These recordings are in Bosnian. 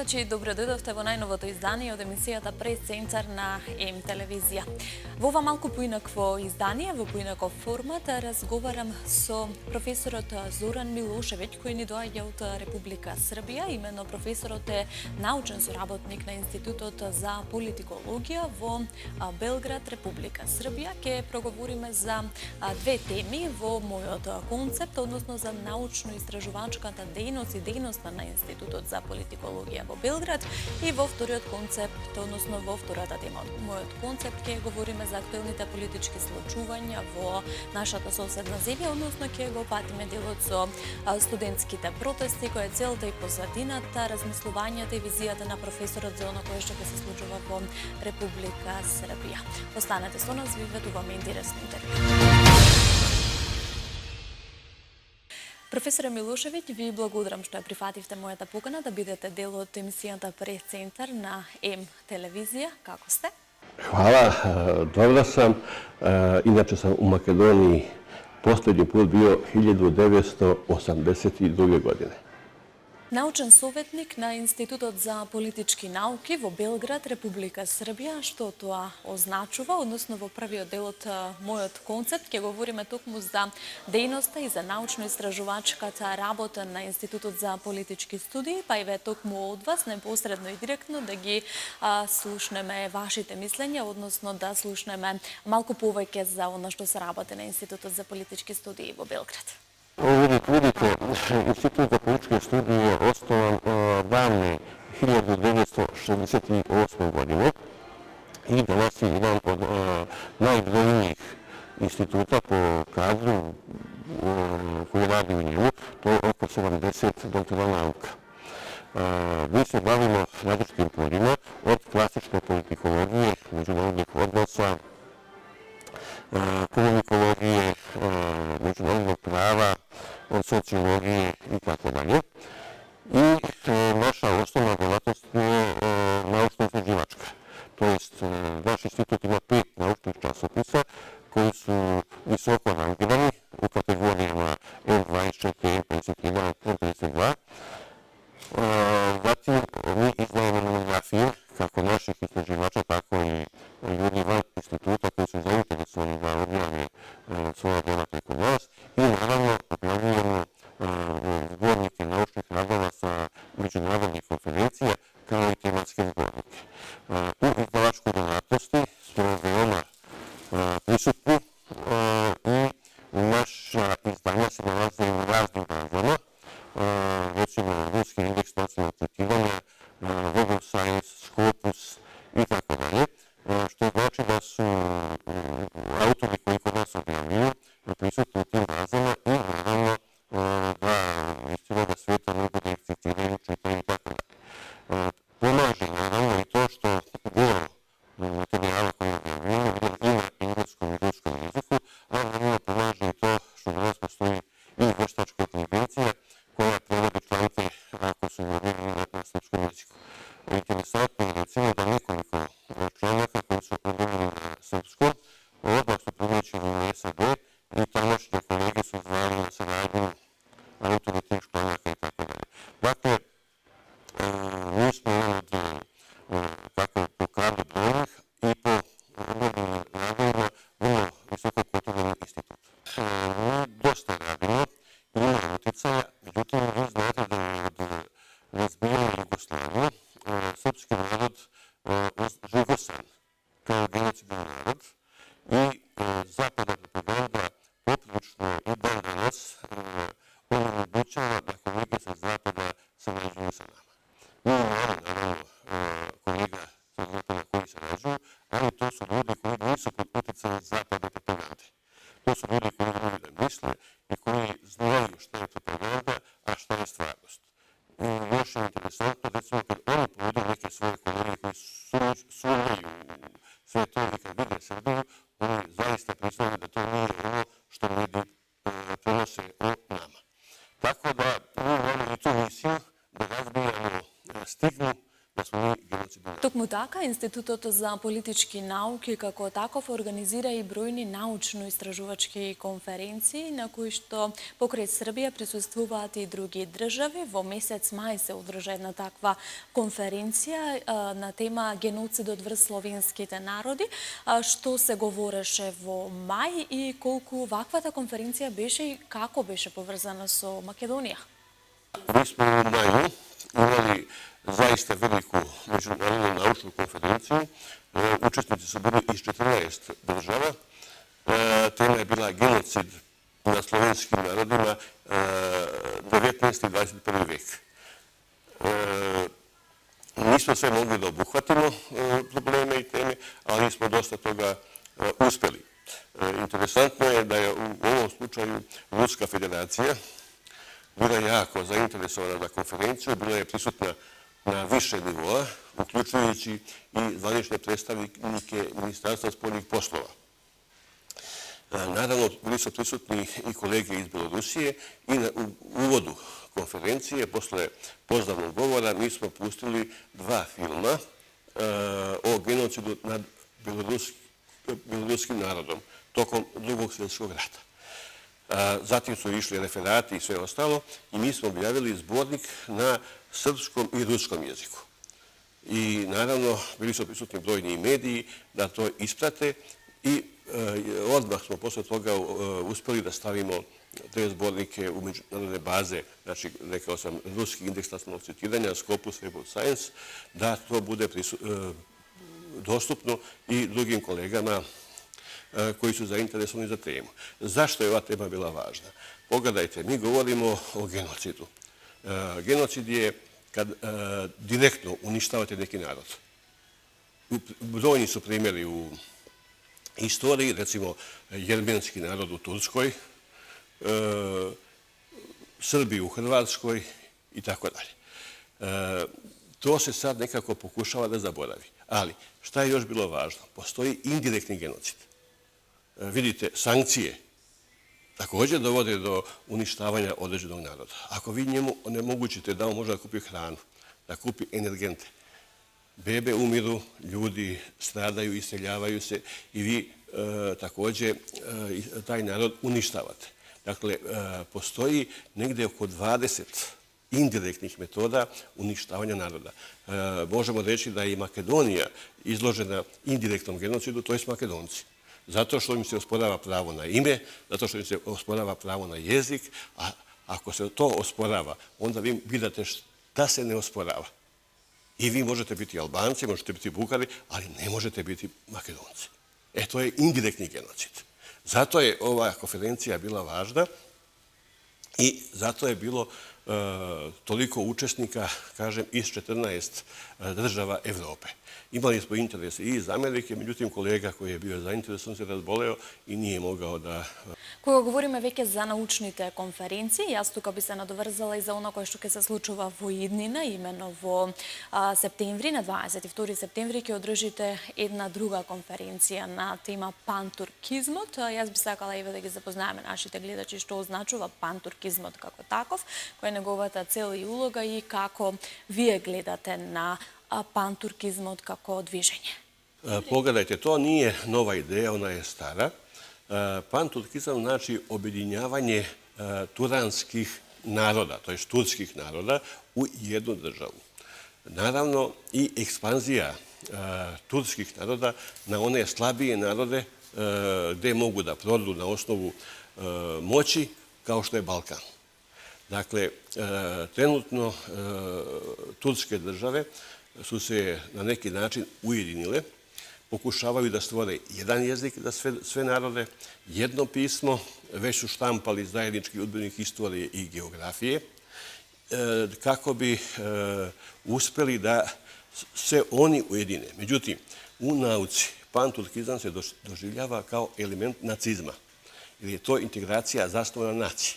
слушајќи, добро дојдовте во најновото издание од емисијата Прес-центар на ЕМ телевизија. Во ова малку поинакво издание, во поинаков формат, разговарам со професорот Зоран Милошевиќ, кој ни доаѓа од Република Србија. Именно професорот е научен соработник на Институтот за политикологија во Белград, Република Србија. Ке проговориме за две теми во мојот концепт, односно за научно-истражувачката дејност и дејноста на Институтот за политикологија во Белград, и во вториот концепт, односно во втората тема од мојот концепт, ќе говориме за актуелните политички случувања во нашата соседна земја, односно ќе го патиме делот со студентските протести, која е целта и позадината, размислувањата и визијата на професорот за оно кое што ќе се случува во Република Србија. Останете со нас, ви ветуваме интересно интервју. Професоре Милошевиќ, ви благодарам што ја прифативте мојата покана да бидете дел од емисијата Прес-центар на ЕМ телевизија. Како сте? Hvala, dobra sam. Inače sam u Makedoniji posljednji put bio 1982. godine. Научен советник на Институтот за политички науки во Белград, Република Србија. Што тоа означува? Односно, во првиот дел од мојот концепт ќе говориме токму за дејноста и за научно-истражувачката работа на Институтот за политички студии, па и ве токму од вас, непосредно и директно, да ги слушнеме вашите мислења, односно да слушнеме малку повеќе за она што се работи на Институтот за политички студии во Белград. Vidite, Institut za političke studije je osnovan davne 1968. godine i danas je jedan od najbrojnijih instituta po kadru koji radi u njemu, to je oko 70 doktora nauka. Mi se bavimo različitim poljima, od klasične politikologije, međunarodnih odnosa, komunikologije, međunarodnog prava, od sociologije i tako dalje. I naša osnovna delatnost je naučno-istraživačka. To jest, naš institut ima 5 naučnih časopisa koji su visoko rangirani u kategorijama M24, M51, M32. Zatim, mi izdajemo monografije, kako naših istraživača, tako i ljudi van instituta koji su zainteresovani da objave svoja dela preko nas, i naravno objavljujemo zbornike naučnih radova sa međunarodnih konferencija, kao i tematske zbornike. U izdavačkoj delatnosti smo veoma prisutni i naša izdanja se nalaze u raznim bazama, recimo Ruski indeks nacionalnog očekivanja, Web of Science, Scopus i tako dalje, što znači da su autori koji kod nas objavljuju prisutni u tim bazama i naravno da iz cijeloga sveta mogu da ih citiraju, čitaju i tako dalje. Pomaže naravno i to što deo materijala koji objavljujemo i na engleskom i ruskom jeziku, a naravno pomaže i to što danas postoji i veštačka inteligencija koja prevodi članke ako su objavljeni na srpskom jeziku. Interesantno je recimo da nekoliko članaka koji su objavljeni na srpskom odmah su primećeni u SAD i tamošnje kolege su zvali na saradnju autori tih članaka i tako dalje. Dakle, mi smo jedan od tako po kadru brojnih i po objavljenim radovima vrlo visoko kotirani institut. Mi dosta radimo, ima uticaja, međutim vi znate da je od razbijanja Jugoslavije srpski narod žigosan kao genocidan narod i zapadna propaganda poprilično i dan danas onemogućava da kolege sa zapada sarađuju sa nama. Mi imamo naravno kolega sa zapada koji sarađuju, ali to su ljudi koji nisu pod uticajem zapadne propagande. To su ljudi koji znaju da misle i koji znaju šta je propaganda, a šta je stvarnost. I još je interesantno, recimo, kad oni povedu neke svoje kolege koji sumnjaju sve to i kad vide Srbiju, oni zaista priznaju da to nije ono što mediji prenose o nama. Tako da mi imamo i tu misiju da razbijamo stigmu da smo mi genocidni narod. Токму така, Институтот за политички науки како таков организира и бројни научно-истражувачки конференции на кои што покрај Србија присуствуваат и други држави. Во месец мај се одржа една таква конференција на тема геноцидот врз словенските народи, што се говореше во мај и колку ваквата конференција беше и како беше поврзана со Македонија. Mi smo u maju imali zaista veliku međunarodnu naučnu konferenciju. Učesnici su bili iz 14 država. Tema je bila genocid na slovenskim narodima 19. i 21. vek. Nismo sve mogli da obuhvatimo probleme i teme, ali smo dosta toga uspeli. Interesantno je da je u ovom slučaju Ruska federacija bila jako zainteresovana za konferenciju, bila je prisutna na više nivoa, uključujući i zvanične predstavnike Ministarstva spoljnih poslova. Naravno, bili su prisutni i kolege iz Belorusije i u uvodu konferencije, posle pozdravnog govora, mi smo pustili 2 filma o genocidu nad beloruskim narodom tokom Drugog svjetskog rata. Zatim su išli referati i sve ostalo i mi smo objavili zbornik na srpskom i ruskom jeziku. I naravno bili su prisutni brojni mediji da to isprate i odmah smo posle toga uspeli da stavimo te zbornike u međunarodne baze, znači rekao sam ruski indeks nacionalnog citiranja, Scopus Web of Science, da to bude dostupno i drugim kolegama koji su zainteresovani za temu. Zašto je ova tema bila važna? Pogledajte, mi govorimo o genocidu. Genocid je kad direktno uništavate neki narod. Brojni su primjeri u istoriji, recimo jermenski narod u Turskoj, Srbi u Hrvatskoj i tako dalje. To se sad nekako pokušava da zaboravi. Ali, šta je još bilo važno? Postoji indirektni genocid. Vidite, sankcije također dovode do uništavanja određenog naroda. Ako vi njemu onemogućite da on može da kupi hranu, da kupi energente, bebe umiru, ljudi stradaju, iseljavaju se i vi također taj narod uništavate. Dakle, postoji negdje oko 20 indirektnih metoda uništavanja naroda. Možemo reći da je i Makedonija izložena indirektnom genocidu, to je Makedonci. Zato što im se osporava pravo na ime, zato što im se osporava pravo na jezik, a ako se to osporava, onda vi vidite šta se ne osporava. I vi možete biti Albanci, možete biti Bugari, ali ne možete biti Makedonci. To je indirektni genocid. Zato je ova konferencija bila važna i zato je bilo toliko učesnika, kažem, iz 14 država Evrope. Imali smo interese i iz Amerike, međutim kolega koji je bio zainteresovan se razboleo и nije mogao da... Кога говориме веќе за научните конференции, јас тука би се надоврзала и за оно кое што ќе се случува во иднина, именно во септември, на 22 септември ќе одржите една друга конференција на тема пантуркизмот. Јас би сакала и да ги запознаеме нашите гледачи што означува пантуркизмот како таков, која е неговата цел и улога и како вие гледате на пантуркизмот како движење. Pogledajte, to nije nova ideja, ona je stara. Panturkizam znači objedinjavanje turanskih naroda, to je turskih naroda, u jednu državu. Naravno i ekspanzija turskih naroda na one slabije narode gde mogu da produ na osnovu moći, kao što je Balkan. Dakle, trenutno turske države su se na neki način ujedinile, pokušavaju da stvore jedan jezik za sve narode, jedno pismo, već su štampali zajednički udžbenik istorije i geografije, kako bi uspeli da se oni ujedine. Međutim, u nauci panturkizam se doživljava kao element nacizma, jer je to integracija zasnovana na naciji.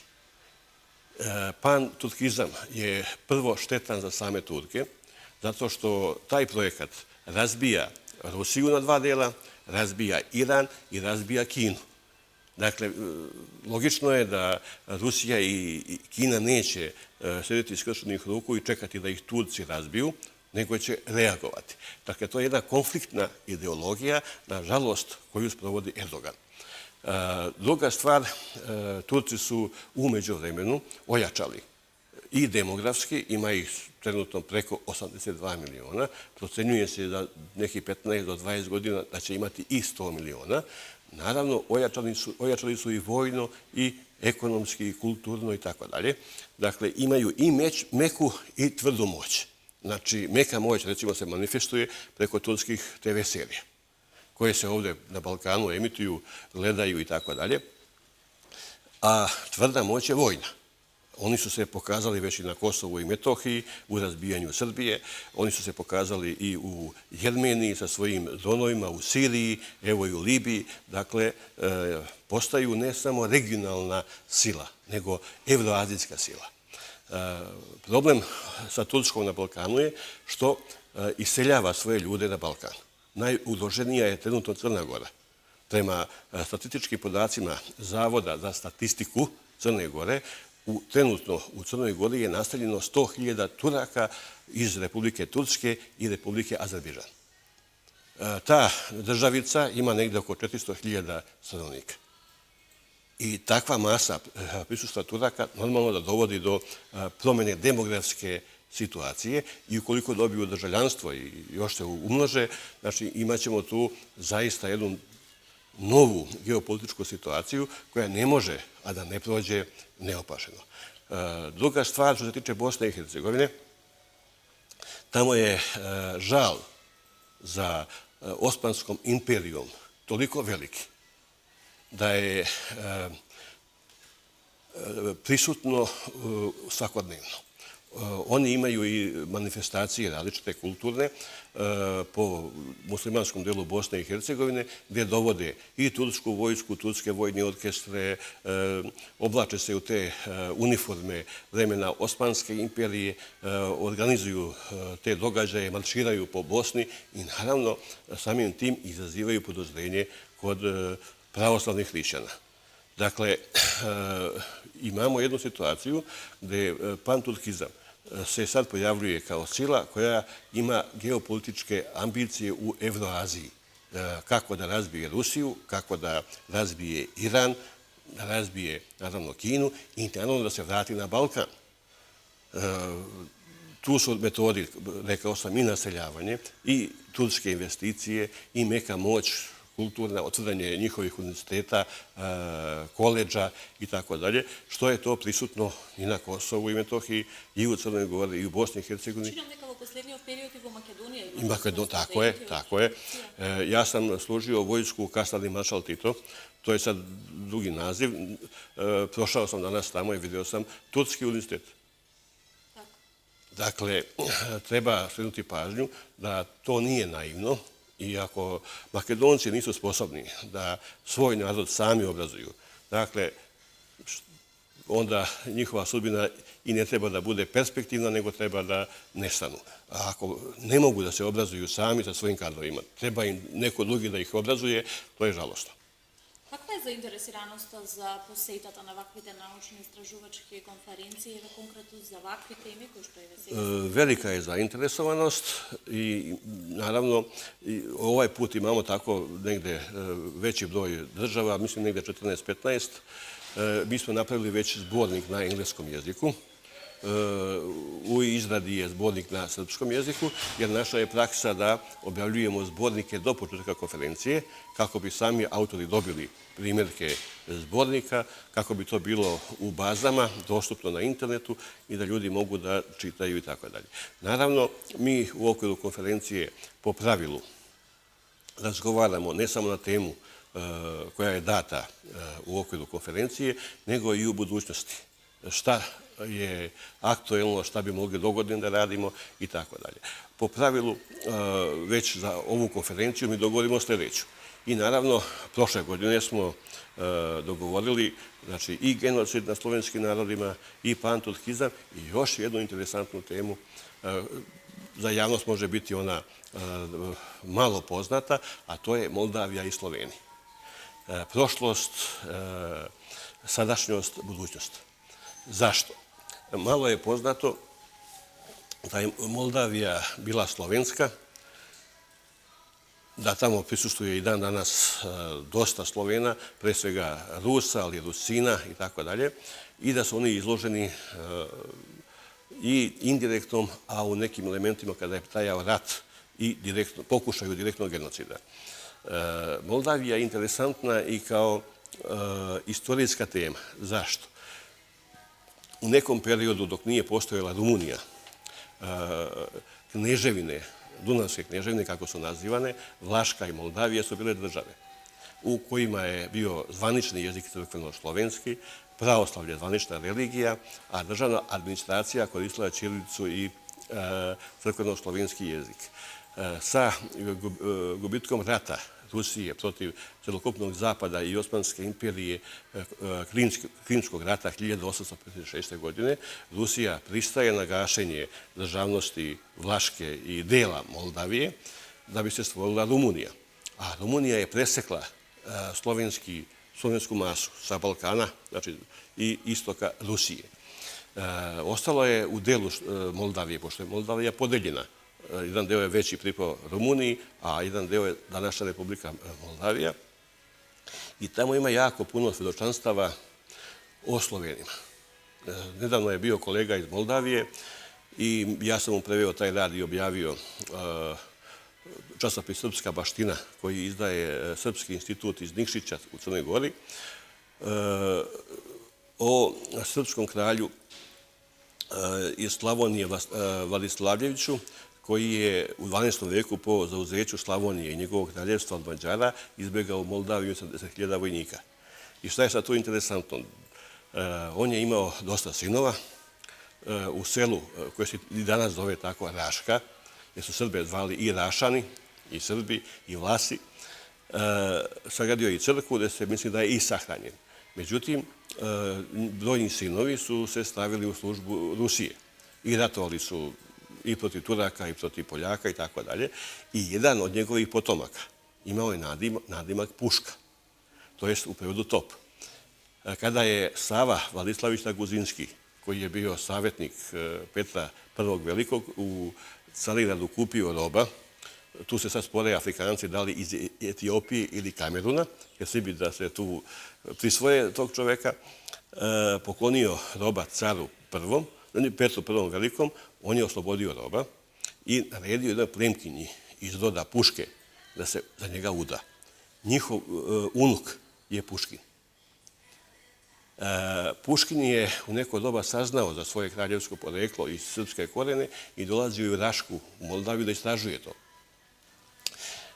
Panturkizam je prvo štetan za same Turke, zato što taj projekat razbija Rusiju na 2 dela, razbija Iran i razbija Kinu. Dakle, logično je da Rusija i Kina neće sedeti skršenih ruku i čekati da ih Turci razbiju. nego će reagovati. Dakle, to je jedna konfliktna ideologija, nažalost, koju sprovodi Erdogan. Druga stvar, Turci su u međuvremenu ojačali i demografski, ima ih trenutno preko 82 miliona, procenjuje se da nekih 15 do 20 godina da će imati i 100 miliona. Naravno, ojačali su i vojno, i ekonomski, i kulturno i tako dalje. Dakle, imaju i meku i tvrdu moć. Znači, meka moć, recimo, se manifestuje preko turskih TV serija, koje se ovdje na Balkanu emituju, gledaju i tako dalje. A tvrda moć je vojna. Oni su se pokazali već i na Kosovu i Metohiji, u razbijanju Srbije. Oni su se pokazali i u Jermeniji sa svojim dronovima, u Siriji, evo i u Libiji. Dakle, postaju ne samo regionalna sila, nego evroazijska sila. Problem sa Turskom na Balkanu je što iseljava svoje ljude na Balkan. Najugroženija je trenutno Crna Gora. Prema statističkim podacima Zavoda za statistiku Crne Gore, trenutno u Crnoj Gori je naseljeno 100.000 Turaka iz Republike Turske i Republike Azerbejdžan. Ta državica ima negde oko 400.000 stanovnika. I takva masa prisustva Turaka normalno da dovodi do promjene demografske situacije i ukoliko dobiju državljanstvo i još se umnože, znači imat ćemo tu zaista jednu novu geopolitičku situaciju koja ne može, a da ne prođe neopaženo. Druga stvar, što se tiče Bosne i Hercegovine, tamo je žal za Osmanskom imperijom toliko veliki da je prisutno svakodnevno. Oni imaju i manifestacije različite kulturne po muslimanskom delu Bosne i Hercegovine, gdje dovode i tursku vojsku, turske vojne orkestre, oblače se u te uniforme vremena Osmanske imperije, organizuju te događaje, marširaju po Bosni i naravno samim tim izazivaju podozrenje kod pravoslavnih hrišćana. Dakle, imamo jednu situaciju gdje panturkizam se sad pojavljuje kao sila koja ima geopolitičke ambicije u Evroaziji. Kako da razbije Rusiju, kako da razbije Iran, da razbije, naravno, Kinu i naravno da se vrati na Balkan. Tu su metodi, rekao sam, i naseljavanje, i turske investicije, i meka moć, kulturna, otvaranje njihovih univerziteta, koleđa i tako dalje, što je to prisutno i na Kosovu i Metohiji, i u Crnoj Gori, i u Bosni i Hercegovini. Činom nekako posljednjoj period i u Makedoniji. I Makedoniji, tako je. Ja sam služio vojsku u kasarni Maršal Tito, to je sad drugi naziv. Prošao sam danas tamo i vidio sam Turski univerzitet. Dakle, treba skrenuti pažnju da to nije naivno, i ako Makedonci nisu sposobni da svoj narod sami obrazuju, dakle, onda njihova sudbina i ne treba da bude perspektivna, nego treba da nestanu. A ako ne mogu da se obrazuju sami sa svojim kadrovima, treba im neko drugi da ih obrazuje, to je žalostno. Kakva je zainteresiranost za posetata na ovakvite naučno-istražuvačke konferencije, konkretno za ovakve teme koje što je veseli? Velika je zainteresovanost i naravno ovaj put imamo tako negde veći broj država, mislim negde 14-15. Mi smo napravili već zbornik na engleskom jeziku. U izradi je zbornik na srpskom jeziku, jer naša je praksa da objavljujemo zbornike do početka konferencije, kako bi sami autori dobili primjerke zbornika, kako bi to bilo u bazama, dostupno na internetu i da ljudi mogu da čitaju i tako dalje. Naravno, mi u okviru konferencije po pravilu razgovaramo ne samo na temu koja je data u okviru konferencije, nego i u budućnosti. Šta je aktuelno, šta bi mogli dogodine da radimo i tako dalje. Po pravilu, već za ovu konferenciju mi dogovorimo sljedeću. I naravno, prošle godine smo dogovorili i genocid nad slovenskim narodima, i panturkizam, i još jednu interesantnu temu. Za javnost može biti ona malo poznata, a to je Moldavija i Slovenija. Prošlost, sadašnjost, budućnost. Zašto? Malo je poznato da je Moldavija bila slovenska, da tamo prisustuje i dan danas dosta Slovena, pre svega Rusa, ali Rusina i tako dalje, i da su oni izloženi i indirektnom, a u nekim elementima kada je trajao rat i pokušaju direktnog genocida. Moldavija je interesantna i kao istorijska tema. Zašto? U nekom periodu dok nije postojala Rumunija, kneževine, Dunavske kneževine, kako su nazivane, Vlaška i Moldavija su bile države u kojima je bio zvanični jezik crkveno-slovenski, pravoslavlje zvanična religija, a državna administracija koristila ćirilicu i crkveno-slovenski jezik. Sa gubitkom rata Rusije protiv celokupnog zapada i Osmanske imperije, Krimskog rata 1856. godine, Rusija pristaje na gašenje državnosti Vlaške i dela Moldavije da bi se stvorila Rumunija. A Rumunija je presekla slovensku masu sa Balkana, znači i istoka Rusije. Ostalo je u delu Moldavije, pošto je Moldavija podeljena. Jedan deo je veći pripao Rumuniji, a jedan deo je današnja Republika Moldavija. I tamo ima jako puno svedočanstava o Slovenima. Nedavno je bio kolega iz Moldavije i ja sam mu preveo taj rad i objavio časopis Srpska baština, koji izdaje Srpski institut iz Nikšića u Crnoj Gori, o srpskom kralju iz Slavonije Vladislavljeviću, koji je u 12. veku po zauzeću Slavonije i njegovog kraljevstva od Mađara izbjegao Moldaviju sa 10.000 vojnika. I šta je sad tu interesantno? On je imao dosta sinova u selu koje se i danas zove tako Raška, jer su Srbe zvali i Rašani, i Srbi, i Vlasi. Sagradio je i crkvu gde se misli da je i sahranjen. Međutim, brojni sinovi su se stavili u službu Rusije i ratovali su i protiv Turaka, i protiv Poljaka, i tako dalje. I jedan od njegovih potomaka imao je nadimak Puška, to jest u prevodu top. Kada je Sava Vladislavić Raguzinski, koji je bio savjetnik Petra I. Velikog, u Carigradu kupio roba, tu se sad spore Afrikanci da li iz Etiopije ili Kameruna, jer svi bi da se tu prisvoje tog čoveka, poklonio roba caru Petru I. Velikom, on je oslobodio roba i naredio jedan plemkinji iz roda Puške da se za njega uda. Njihov unuk je Puškin. Puškin je u neko doba saznao za svoje kraljevsko poreklo i srpske korene i dolazio u Rašku, u Moldaviju, da istražuje to.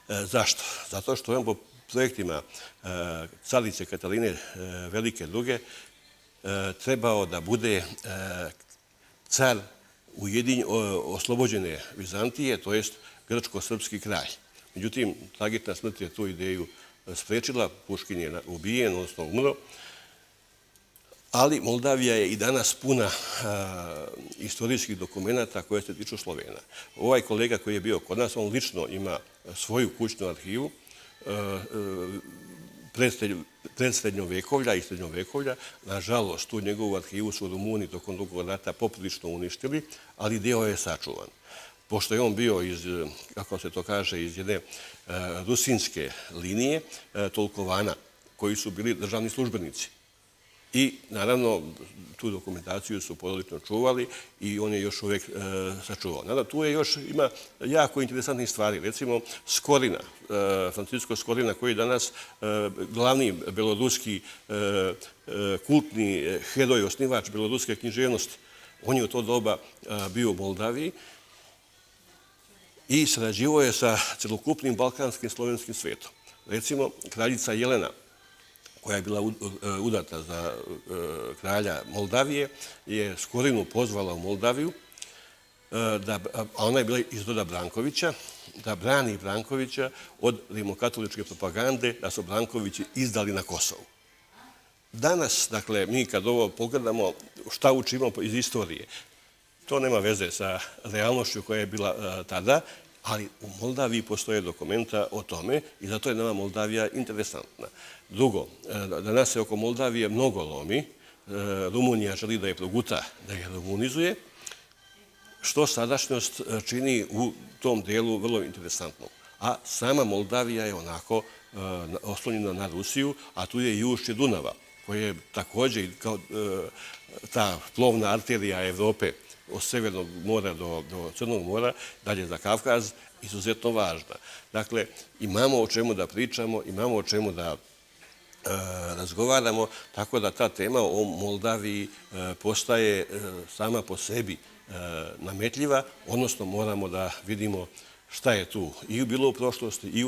Zašto? Zato što je on po projektima carice Kataline Velike druge trebao da bude car oslobođene Vizantije, to jest grčko-srpski kralj. Međutim, tragična smrt je tu ideju sprečila, Puškin je ubijen, odnosno umro, ali Moldavija je i danas puna istorijskih dokumenta koje se tiču Slovena. Ovaj kolega koji je bio kod nas, on lično ima svoju kućnu arhivu predsrednjovekovlja i srednjovekovlja. Nažalost, tu njegovu arhivu su Rumuni tokom Drugog rata poprilično uništili, ali deo je sačuvan. Pošto je on bio iz, kako se to kaže, iz jedne rusinske linije, Tolkovana, koji su bili državni službenici. I, naravno, tu dokumentaciju su porodično čuvali i on je još uvek sačuvao. Naravno, tu ima jako interesantnih stvari. Recimo, Skorina, Francisko Skorina, koji je danas glavni beloruski kultni heroj, osnivač beloruske književnosti. On je u to doba bio u Moldaviji i sarađivao je sa celokupnim balkanskim slovenskim svetom. Recimo, kraljica Jelena, koja je bila udata za kralja Moldavije, je Skorinu pozvala u Moldaviju, a ona je bila iz roda Brankovića, da brani Brankovića od rimokatoličke propagande da su Brankovići izdali na Kosovu. Danas, dakle, mi kad ovo pogledamo šta učimo iz istorije, to nema veze sa realnošću koja je bila tada, ali u Moldaviji postoje dokumenta o tome i zato je nama Moldavija interesantna. Drugo, danas se oko Moldavije mnogo lomi. Rumunija želi da je proguta, da je rumunizuje što sadašnjost čini u tom dijelu vrlo interesantno. A sama Moldavija je onako oslonjena na Rusiju, a tu je i ušće Dunava, koje je također kao ta plovna arterija Evrope od Severnog mora do Crnog mora, dalje za Kavkaz, izuzetno važna. Dakle, imamo o čemu da pričamo, imamo o čemu da razgovaramo, tako da ta tema o Moldaviji postaje sama po sebi nametljiva, odnosno moramo da vidimo šta je tu i bilo u prošlosti i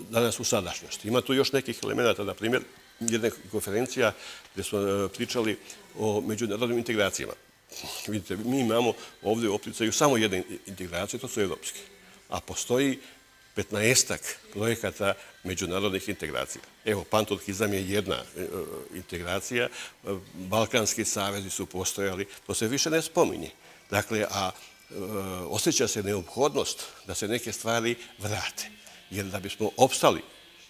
danas u sadašnjosti. Ima tu još nekih elemenata, na primjer, jedna konferencija gdje smo pričali o međunarodnim integracijama. Vidite, mi imamo ovdje u opticaju samo jedne integracije, to su evropske, a postoji 15-ak projekata međunarodnih integracija. Evo, panturkizam je jedna integracija, balkanski savezi su postojali, to se više ne spominje. Dakle, a osjeća se neophodnost da se neke stvari vrate, jer da bismo opstali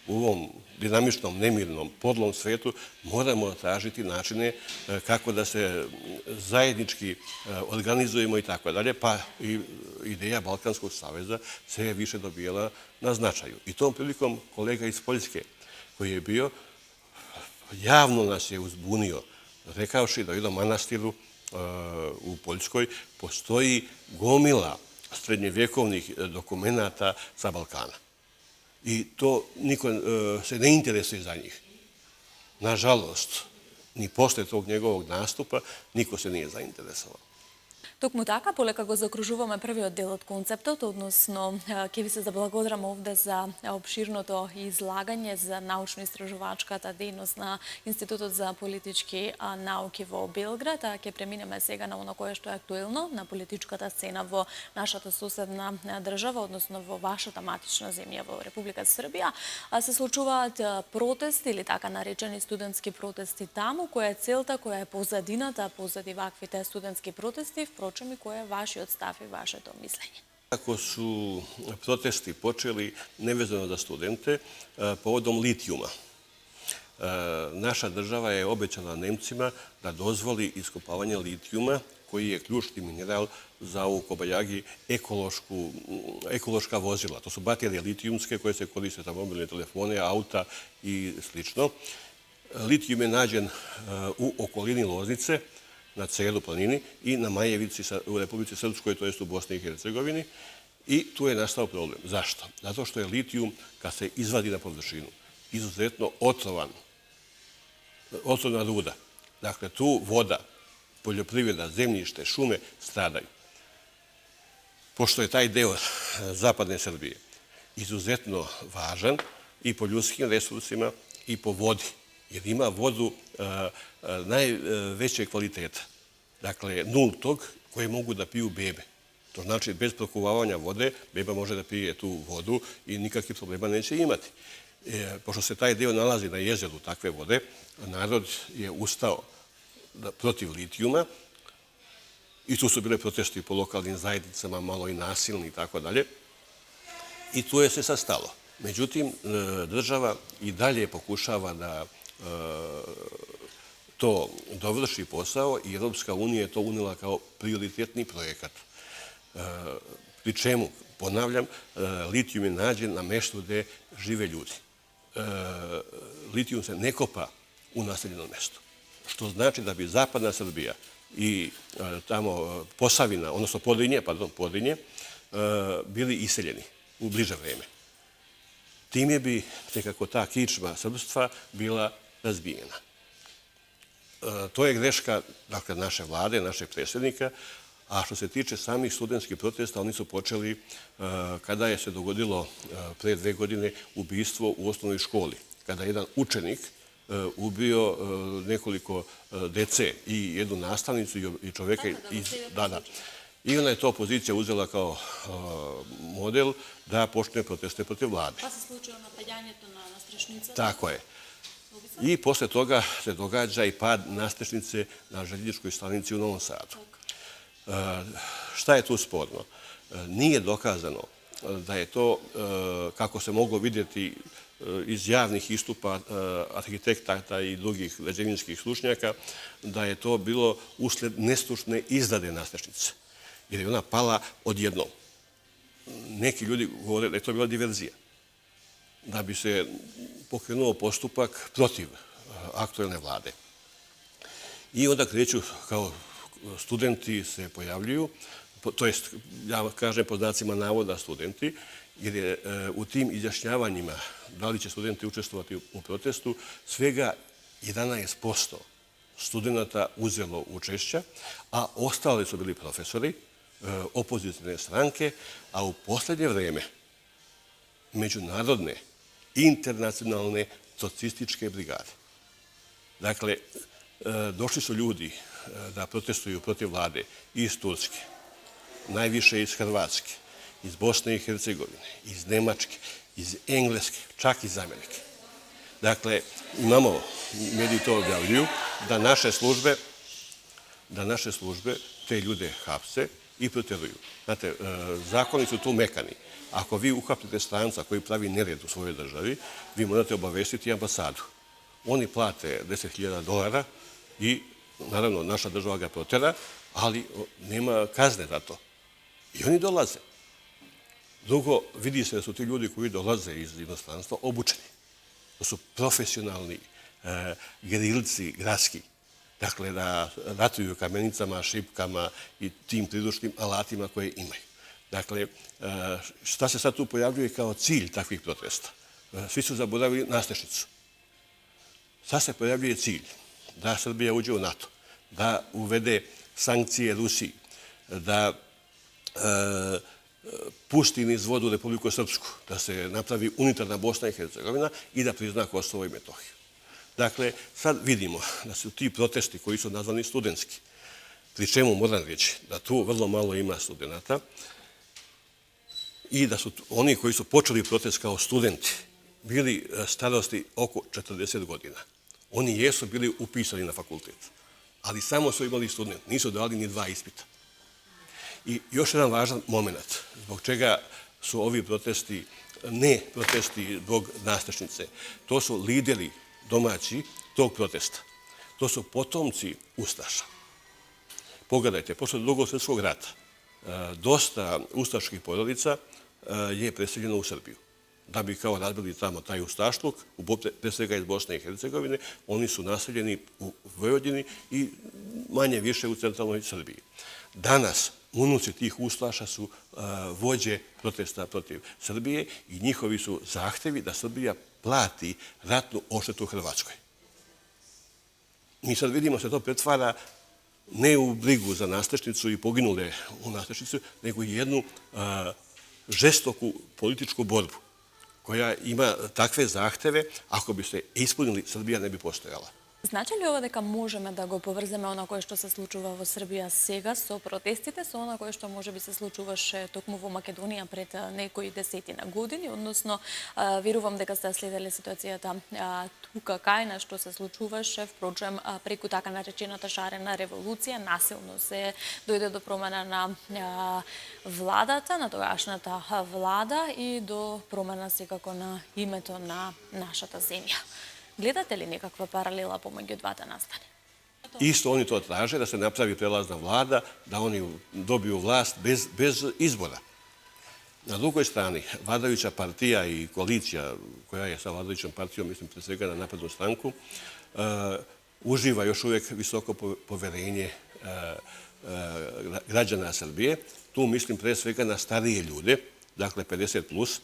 u ovom dinamičnom, nemirnom, podlom svijetu, moramo tražiti načine kako da se zajednički organizujemo i tako dalje, pa i ideja Balkanskog saveza se je više dobijala na značaju. I tom prilikom kolega iz Poljske, koji je bio, javno nas je uzbunio, rekavši da u jednom manastiru u Poljskoj postoji gomila srednjevjekovnih dokumenata sa Balkana. I to niko se ne interesuje za njih. Nažalost, ni posle tog njegovog nastupa niko se nije zainteresovao. Токму така, полека го закружуваме првиот дел од концептот, односно ќе ви се заблагодарам овде за обширното излагање за научно-истражувачката дејност на Институтот за политички науки во Белград, а ќе преминеме сега на оно кое што е актуелно на политичката сцена во нашата соседна држава, односно во вашата матична земја во Република Србија. Се случуваат протести или така наречени студентски протести таму, која е целта, која е позадината позади ваквите студентски протести, впрочем и кој е вашиот став и вашето мислење? Ako su protesti počeli nevezano za studente povodom litijuma. Naša država je obećala Nemcima da dozvoli iskopavanje litijuma, koji je ključni mineral za u Kobajagi ekološka vozila. To su baterije litijumske koje se koriste za mobilne telefone, auta i slično. Litijum je nađen u okolini Loznice, na Ceru planini i na Majevici u Republici Srpskoj, to jest u Bosni i Hercegovini. I tu je nastao problem. Zašto? Zato što je litijum, kad se izvadi na površinu, izuzetno otrovna ruda. Dakle, tu voda, poljoprivreda, zemljište, šume stradaju. Pošto je taj deo zapadne Srbije izuzetno važan i po ljudskim resursima i po vodi, jer ima vodu najveće kvaliteta. Dakle, nultog koje mogu da piju bebe. To znači, bez prokuvavanja vode, beba može da pije tu vodu i nikakvih problema neće imati. Pošto se taj deo nalazi na jezeru takve vode, narod je ustao protiv litijuma i tu su bile protesti po lokalnim zajednicama, malo i nasilni i tako dalje. I tu je se sad stalo. Međutim, država i dalje pokušava da to dovrši posao i Evropska unija je to unela kao prioritetni projekat. Pri čemu, ponavljam, litijum je nađen na mestu gde žive ljudi. Litijum se ne kopa u naseljenom mestu. Što znači da bi zapadna Srbija i tamo Posavina, odnosno Podrinje, bili iseljeni u bliže vreme. Time bi nekako ta kičma srpstva bila razbijena. To je greška naše vlade, našeg predsjednika, a što se tiče samih studentskih protesta, oni su počeli kada je se dogodilo pre 2 godine ubistvo u osnovnoj školi, kada je jedan učenik ubio nekoliko dece i jednu nastavnicu i čoveka iz... I ona je to opozicija uzela kao model da počne proteste protiv vlade. Pa se slučilo napadjanjeto na nastrešnice? Tako je. I posle toga se događa i pad nastrešnice na željezničkoj stanici u Novom Sadu. Šta je tu sporno? Nije dokazano da je to, kako se moglo vidjeti iz javnih istupa arhitektata i drugih građevinskih stručnjaka, da je to bilo usled nestručne izrade nastrešnice. jer je ona pala odjednom. Neki ljudi govore da je to bila diverzija, da bi se pokrenuo postupak protiv aktuelne vlade. I onda kreću, kao studenti se pojavljuju, to jest, ja kažem pod znacima navoda studenti, jer je u tim izjašnjavanjima da li će studenti učestvovati u protestu, svega 11% studenta uzelo učešća, a ostali su bili profesori, opozicijne stranke, a u posljednje vreme međunarodne, internacionalne socističke brigade. Dakle, došli su ljudi da protestuju protiv vlade iz Turske, najviše iz Hrvatske, iz Bosne i Hercegovine, iz Nemačke, iz Engleske, čak iz Amerike. Dakle, imamo, mediji to objavljuju, da naše službe te ljude hapse i protjeruju. Znate, zakoni su tu mekani. Ako vi uhapsite stranca koji pravi nered u svojoj državi, vi morate obavestiti ambasadu. Oni plate $10.000 i, naravno, naša država ga protjera, ali nema kazne za to. I oni dolaze. Drugo, vidi se da su ti ljudi koji dolaze iz inostranstva obučeni. To su profesionalni gerilci gradski. Dakle, da ratuju kamenicama, šipkama i tim priručnim alatima koje imaju. Dakle, šta se sad tu pojavljuje kao cilj takvih protesta? Svi su zaboravili nastrešnicu. Sad se pojavljuje cilj da Srbija uđe u NATO, da uvede sankcije Rusiji, da pusti niz vodu Republiku Srpsku, da se napravi unitarna Bosna i Hercegovina i da prizna Kosovo i Metohiju. Dakle, sad vidimo da su ti protesti koji su nazvani studentski, pri čemu moram reći da tu vrlo malo ima studenta i da su oni koji su počeli protest kao studenti bili starosti oko 40 godina. Oni jesu bili upisani na fakultet, ali samo su imali student, nisu dali ni 2 ispita. I još jedan važan moment, zbog čega su ovi protesti, ne protesti zbog nastrešnice, to su lideri domaći tog protesta. To su potomci ustaša. Pogledajte, posle Drugog svjetskog rata, dosta ustaških porodica je preseljeno u Srbiju. Da bi kao razbili tamo taj ustašluk, pre svega iz Bosne i Hercegovine, oni su naseljeni u Vojvodini i manje više u centralnoj Srbiji. Danas unuci tih ustaša su vođe protesta protiv Srbije i njihovi su zahtevi da Srbija plati ratnu odštetu Hrvatskoj. Mi sad vidimo se to pretvara ne u brigu za nastrešnicu i poginule u nastrešnicu, nego i jednu žestoku političku borbu koja ima takve zahteve, ako bi se ispunili, Srbija ne bi postojala. Значи ли ова дека можеме да го поврземе она кое што се случува во Србија сега со протестите, со она кое што може би се случуваше токму во Македонија пред некои десетина години, односно верувам дека сте следеле ситуацијата тука кај нас што се случуваше, впрочем преку така наречената шарена револуција, насилно се дојде до промена на владата, на тогашната влада и до промена секако на името на нашата земја. Гледате ли некаква паралела помеѓу двата настани? Isto oni to traže, da se napravi prelazna vlada, da oni dobiju vlast bez izbora. Na drugoj strani, vladajuća partija i koalicija koja je sa vladajućom partijom, mislim pre svega na Naprednu stranku, uživa još uvijek visoko poverenje građana Srbije. Tu mislim pre svega na starije ljude, dakle 50+,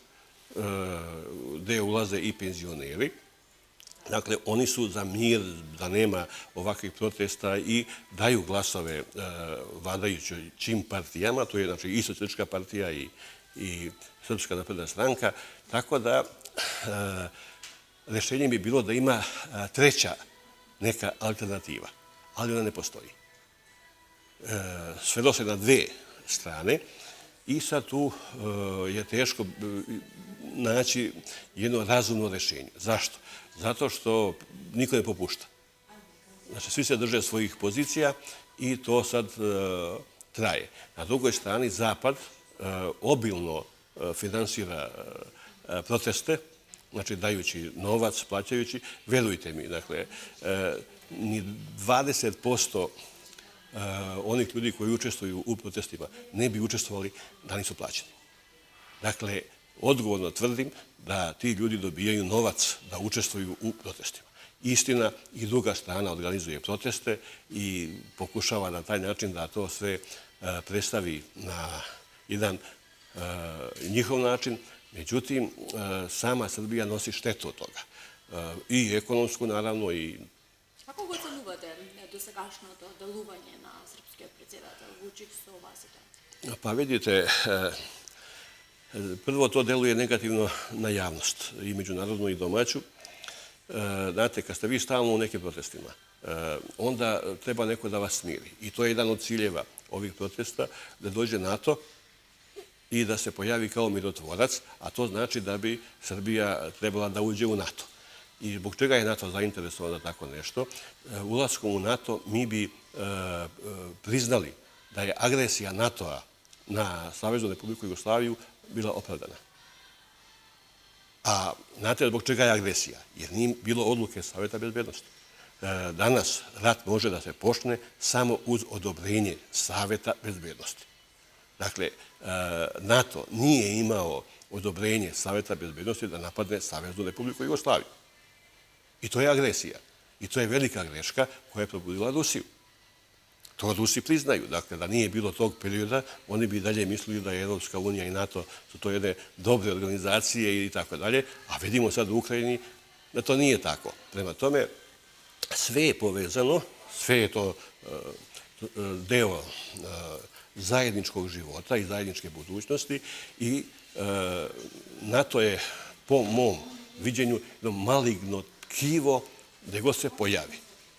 gde ulaze i penzioneri. Dakle, oni su za mir, da nema ovakvih protesta i daju glasove vladajućim partijama, to je znači i Socijalistička partija i Srpska napredna stranka, tako da rešenje bi bilo da ima treća neka alternativa, ali ona ne postoji. Svelo se na 2 strane i sad tu je teško naći jedno razumno rešenje. Zašto? Zato što niko ne popušta. Znači, svi se drže svojih pozicija i to sad traje. Na drugoj strani, Zapad obilno finansira proteste, znači dajući novac, plaćajući. Verujte mi, dakle, ni 20% onih ljudi koji učestvuju u protestima ne bi učestvovali da nisu plaćeni. Dakle, odgovorno tvrdim da ti ljudi dobijaju novac da učestvuju u protestima. Istina, i druga strana organizuje proteste i pokušava na taj način da to sve predstavi na jedan njihov način. Međutim, sama Srbija nosi štetu od toga. I ekonomsku, naravno, i... Kako го оценувате досегашното делување на српскиот председател Вучич со оваа ситуација? Pa vidite, prvo to deluje negativno na javnost, i međunarodnu i domaću. Znate, kad ste vi stalno u nekim protestima, onda treba neko da vas smiri. I to je jedan od ciljeva ovih protesta, da dođe NATO i da se pojavi kao mirotvorac, a to znači da bi Srbija trebala da uđe u NATO. I zbog čega je NATO zainteresovan za tako nešto? Ulaskom u NATO mi bi priznali da je agresija NATO-a na Saveznu Republiku Jugoslaviju bila opravdana. A znate zbog čega je agresija? Jer nije bilo odluke Saveta bezbednosti. Danas rat može da se počne samo uz odobrenje Saveta bezbednosti. Dakle, NATO nije imao odobrenje Saveta bezbednosti da napadne Saveznu Republiku Jugoslaviju. I to je agresija. I to je velika greška koja je probudila Rusiju. To Rusi priznaju. Dakle, da nije bilo tog perioda, oni bi dalje mislili da je Evropska unija i NATO su to jedne dobre organizacije i tako dalje, a vidimo sad u Ukrajini da to nije tako. Prema tome, sve je povezano, sve je to deo zajedničkog života i zajedničke budućnosti i NATO je, po mom viđenju, jedno maligno tkivo gde god se pojavi.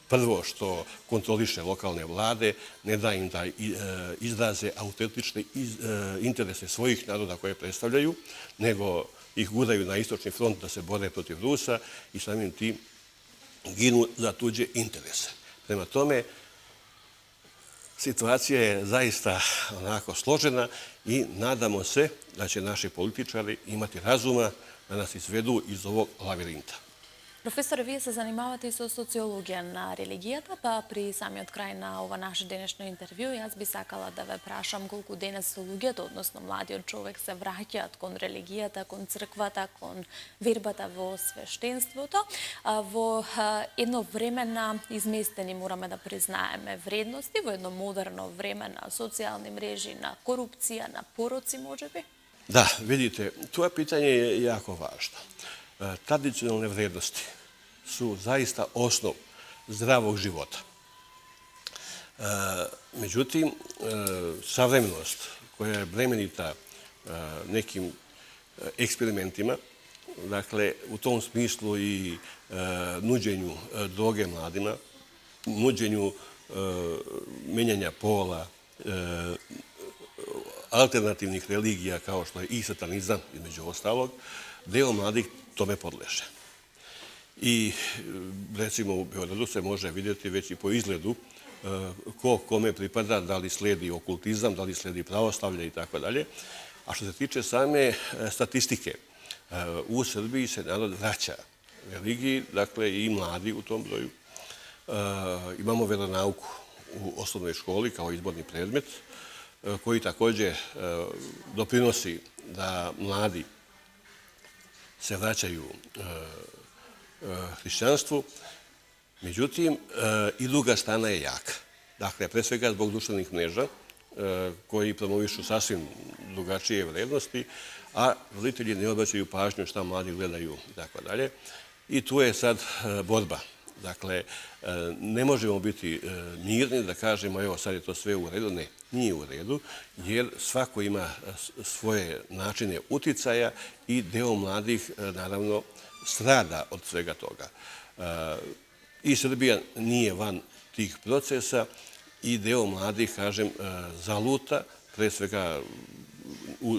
Prvo što kontroliše lokalne vlade, ne da im da izraze autentične interese svojih naroda koje predstavljaju, nego ih guraju na istočni front da se bore protiv Rusa i samim tim ginu za tuđe interese. Prema tome, situacija je zaista onako složena i nadamo se da će naši političari imati razuma da nas izvedu iz ovog lavirinta. Професоре, вие се занимавате и со социологија на религијата, па при самиот крај на ова наше денешно интервју, јас би сакала да ве прашам колку денес луѓето, односно младиот човек, се враќаат кон религијата, кон црквата, кон вербата во свештенството, во едно време на изместени, мораме да признаеме, вредности, во едно модерно време на социјални мрежи, на корупција, на пороци, можеби? Da, vidite, to pitanje je jako važno. Tradicionalne vrednosti su zaista osnov zdravog života. Međutim, savremenost koja je bremenita nekim eksperimentima, dakle, u tom smislu i nuđenju droge mladima, nuđenju menjanja pola, alternativnih religija kao što je i satanizam, između ostalog, deo mladih tome podleže. I recimo u Beogradu se može vidjeti već i po izgledu ko kome pripada, da li sledi okultizam, da li sledi pravoslavlje i tako dalje. A što se tiče same statistike, u Srbiji se narod vraća religiji, dakle i mladi u tom broju. Imamo veronauku u osnovnoj školi kao izborni predmet, koji također doprinosi da mladi se vraćaju hrišćanstvu. Međutim, i druga strana je jaka. Dakle, pre svega zbog društvenih mreža, koji promovišu sasvim drugačije vrednosti, a roditelji ne obraćaju pažnju šta mladi gledaju i tako dalje. I tu je sad borba. Dakle, ne možemo biti mirni da kažemo evo sad je to sve u redu. Ne, nije u redu, jer svako ima svoje načine uticaja i deo mladih naravno strada od svega toga. I Srbija nije van tih procesa i deo mladih, kažem, zaluta, pre svega u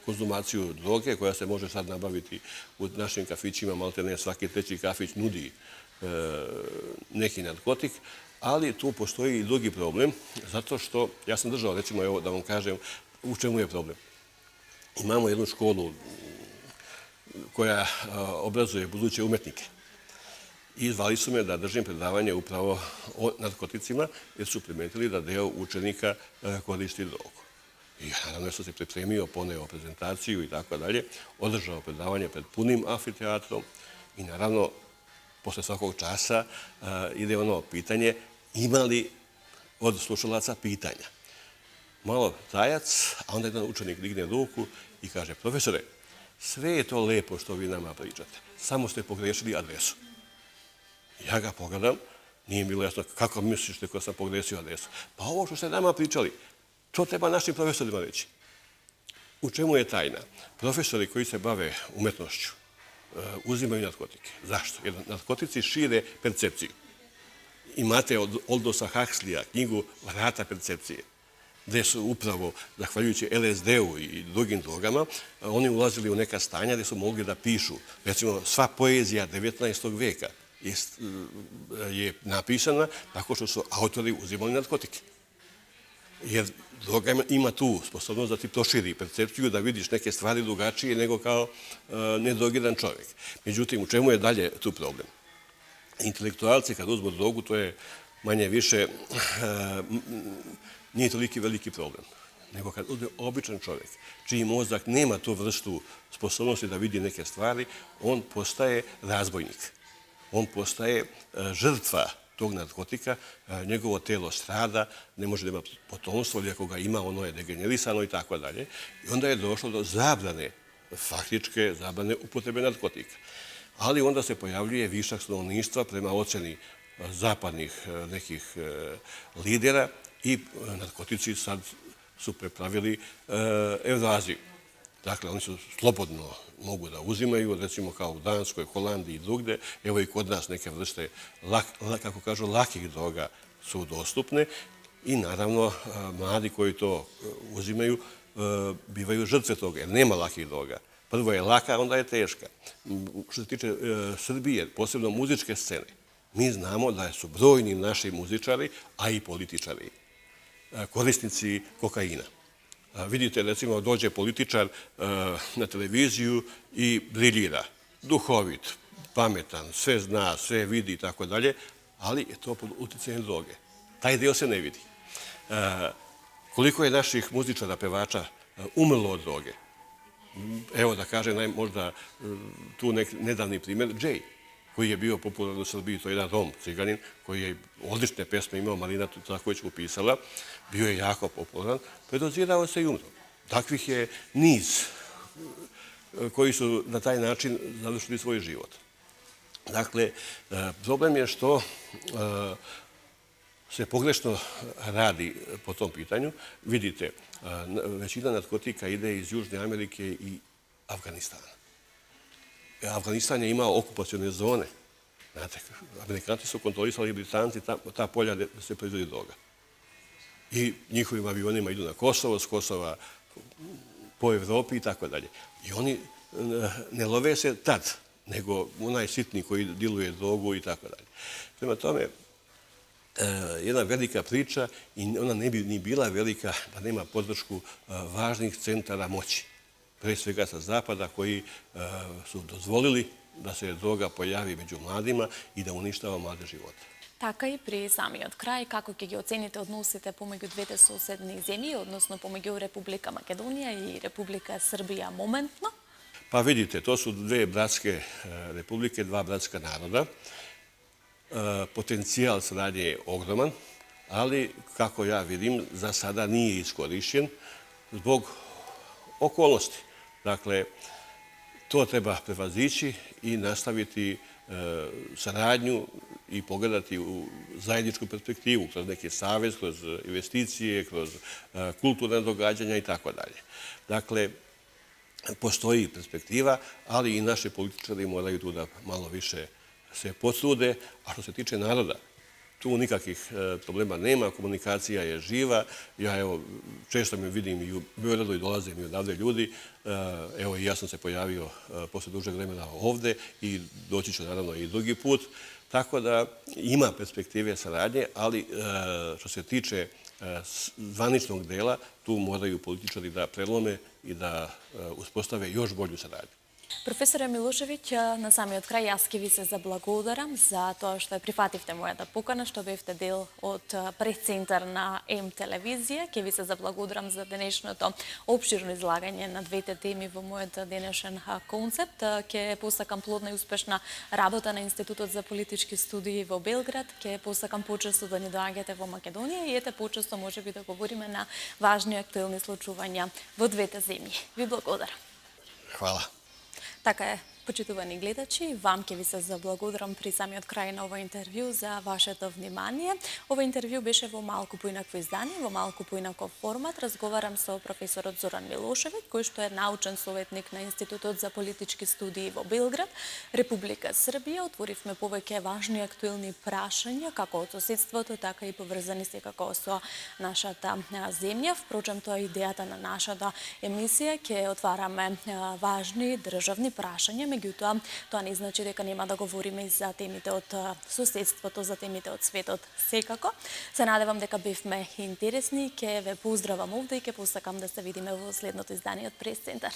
konzumaciju droge koja se može sad nabaviti u našim kafićima, malte ne svaki treći kafić nudi neki narkotik, ali tu postoji i drugi problem, zato što, ja sam držao, recimo, evo da vam kažem u čemu je problem. Imamo jednu školu koja obrazuje buduće umetnike. i zvali su me da držim predavanje upravo o narkoticima, jer su primetili da deo učenika koristi drogu. I ja naravno sam se pripremio, poneo prezentaciju i tako dalje, održao predavanje pred punim amfiteatrom i naravno posle svakog časa ide ono pitanje ima li od slušalaca pitanja. Malo tajac, a onda jedan učenik digne ruku i kaže, profesore, sve je to lepo što vi nama pričate, samo ste pogrešili adresu. Ja ga pogledam, nije bilo jasno kako misliš ko sam pogrešio adresu. Pa ovo što ste nama pričali, to treba našim profesorima reći. U čemu je tajna? Profesori koji se bave umetnošću uzimaju narkotike. Zašto? Jer narkotici šire percepciju. Imate od Aldosa Huxleya knjigu Vrata percepcije, gde su upravo, zahvaljujući LSD-u i drugim drogama, oni ulazili u neka stanja gde su mogli da pišu. Recimo, sva poezija 19. veka je napisana tako što su autori uzimali narkotike. Jer droga ima tu sposobnost da ti proširi percepciju, da vidiš neke stvari drugačije nego kao nedrogiran čovjek. Međutim, u čemu je dalje tu problem? Intelektualci kad uzmu drogu, to je manje više, nije toliki veliki problem. Nego kad uzme običan čovjek, čiji mozak nema tu vrstu sposobnosti da vidi neke stvari, on postaje razbojnik. On postaje žrtva tog narkotika, njegovo telo strada, ne može da ima potomstvo, ili ako ga ima, ono je degenerisano i tako dalje. I onda je došlo do zabrane, faktičke zabrane upotrebe narkotika. Ali onda se pojavljuje višak stanovništva prema oceni zapadnih nekih lidera i narkotici sad su prepravili Evraziju. Dakle, oni su slobodno mogu da uzimaju, recimo kao u Danskoj, Holandiji i drugde. Evo i kod nas neke vrste, kako kažu, lakih droga su dostupne i naravno mladi koji to uzimaju bivaju žrtve toga, jer nema lakih droga. Prvo je laka, onda je teška. Što se tiče Srbije, posebno muzičke scene, mi znamo da su brojni naši muzičari, a i političari, korisnici kokaina. Vidite, recimo, dođe političar na televiziju i briljira. Duhovit, pametan, sve zna, sve vidi i tako dalje, ali je to pod uticajem droge. Taj dio se ne vidi. Koliko je naših muzičara, pevača umrlo od droge? Evo da kažem, možda tu nedavni primjer, Džej, koji je bio popularan u Srbiji, to je jedan Rom, ciganin, koji je odlične pesme imao, Marina Tutaković mu pisala, bio je jako popularan, predozirao se i umro. Takvih je niz koji su na taj način završili svoj život. Dakle, problem je što se pogrešno radi po tom pitanju. Vidite, većina narkotika ide iz Južne Amerike i Afganistana. Afganistan je imao okupacione zone. Znate, Amerikanci su kontrolisali Britanci ta polja gde se proizvodi droga. I njihovim avionima idu na Kosovo, s Kosova po Evropi i tako dalje. I oni ne love se tad, nego onaj sitni koji diluje drogu i tako dalje. Prema tome, jedna velika priča i ona ne bi ni bila velika da nema podršku važnih centara moći. Pre svega sa zapada koji su dozvolili da se droga pojavi među mladima i da uništava mlade živote. Така и при самиот крај, како ќе ги оцените односите помеѓу двете соседни земји, односно помеѓу Република Македонија и Република Србија моментно? Pa vidite, to su dve bratske republike, dva bratska naroda. Potencijal saradnje je ogroman, ali, kako ja vidim, za sada nije iskorišćen zbog okolnosti. Dakle, to treba prevazići i nastaviti saradnju i pogledati u zajedničku perspektivu, kroz neki savez, kroz investicije, kroz kulturne događanja i tako dalje. Dakle, postoji perspektiva, ali i naši političari moraju tu da malo više se potrude. A što se tiče naroda, tu nikakvih problema nema, komunikacija je živa. Ja evo, često me vidim i u Beogradu i dolazim i odavde ljudi. Evo i ja sam se pojavio posle dužeg vremena ovde i doći ću naravno i drugi put. Tako da ima perspektive saradnje, ali što se tiče zvaničnog dela, tu moraju političari da prelome i da uspostave još bolju saradnju. Професоре Милошевиќ, на самиот крај јас ќе ви се заблагодарам за тоа што ја прифативте мојата покана, што бевте дел од прес-центар на М телевизија. Ќе ви се заблагодарам за денешното опширно излагање на двете теми во мојот денешен концепт. Ќе посакам плодна и успешна работа на Институтот за политички студии во Белград. Ќе посакам почесто да ни доаѓате во Македонија и ете почесто можеби да говориме на важни и актуелни случувања во двете земји. Ви благодарам. Hvala. Така е, почитувани гледачи, вам ќе ви се заблагодарам при самиот крај на ова интервју за вашето внимание. Ова интервју беше во малку поинакво издание, во малку поинаков формат. Разговарам со професорот Зоран Милошевиќ, кој што е научен советник на Институтот за политички студии во Белград, Република Србија. Отворивме повеќе важни и актуелни прашања, како од соседството, така и поврзани секако со нашата земја. Впрочем, тоа е идејата на нашата емисија. Ќе отвараме важни државни прашања, меѓутоа тоа не значи дека нема да говориме и за темите од соседството, за темите од светот секако. Се надевам дека бевме интересни, ќе ве поздравам овде и ќе посакам да се видиме во следното издание од Прес-центар.